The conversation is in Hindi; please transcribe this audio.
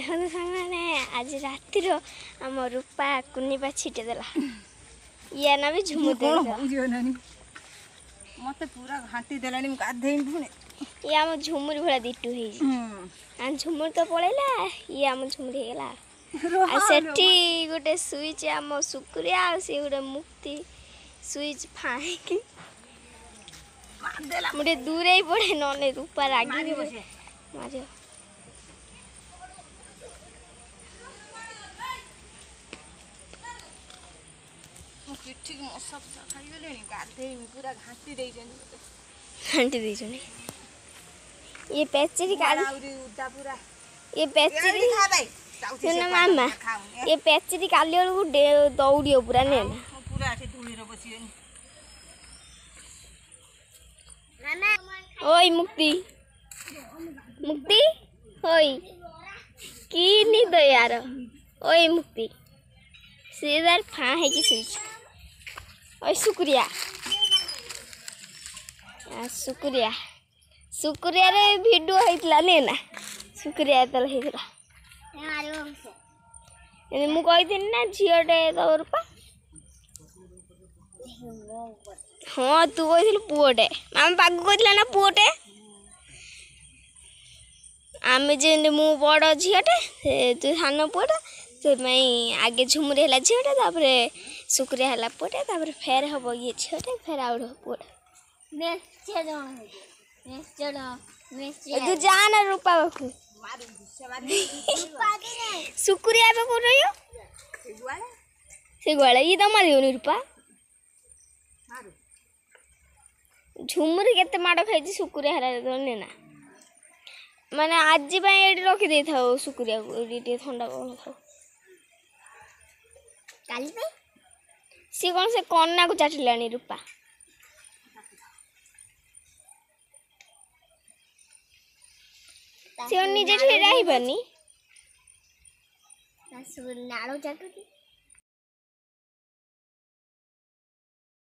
ଦେଖନ୍ତୁ ସାଙ୍ଗମାନେ ଆଜି ରାତିର ଆମ ରୂପା କୁନିବା ଛିଟେ ଦେଲା ଇଏ ନା ବି ଝୁମୁ ଦେଲା ମତେ ପୁରା ଘାଣ୍ଟି ଦେଲାଣି ମୁଁ ଗାଧେଇବି ପୁଣି ଇଏ ଆମ ଝୁମୁରି ଭଳିଆ ଦିଟୁ ହେଇଛି ଆମ ଝୁମୁରି ତ ପଳେଇଲା ଇଏ ଆମ ଝୁମୁରି ହେଇଗଲା ଆଉ ସେଠି ଗୋଟେ ସୁଇଚ ଆମ ସୁକୁରିଆ ଆଉ ସେ ଗୋଟେ ମୁକ୍ତି ସୁଇଚ ଫାଇକି ମୁଁ ଟିକେ ଦୂରେଇ ପଡେ ନହେଲେ ରୂପା ରାଗିକି ମାରିବ ପିଠିକି ମଶା ଫସା ଖାଇଗଲେଣି ଗାଧେଇବି ପୁରା ଘାଣ୍ଟି ଦେଇଛନ୍ତି ଘାଣ୍ଟି ଦେଇଛନ୍ତି ये पेचरी काली ये पेचरी सुन मामा ये पेचरी काली को दौड़ियो पूरा ने पूरा से धूली रो बसियनी मामा ओई मुक्ति मुक्ति ओई की नी दो यार ओई मुक्ति सीधर फा है की स्विच ओई शुक्रिया शुक्रिया शुक्रिया रे वीडियो होइतला ने ना शुक्रिया तल हेतला एने मु कहिथिन ना झियोटे तोर पा हां तू कहिथिल पुओटे मामा पागु कहितला ना पुओटे आमे जे मु बड़ झियोटे से तू सानो पुओटे से मई आगे झुमरे हला झियोटे तापरे शुक्रिया हला पुओटे तापरे फेर हबो ये झियोटे फेर आउड पुओटे नेक्स्ट जण तू जाना रूपा बापू शुक्रिया पे कोन रहियो से गोळे ई त मारियो नि रूपा झुमुरी केते माडो खाइची शुक्रिया हरा दने ना माने आज बाय एडी रखि दे थाओ शुक्रिया को एडी ठंडा कोन थाओ काली पे सी कोन से कन्ना को चाटिलानी रूपा से निजे ठेरा ही बनी नालो चाटुती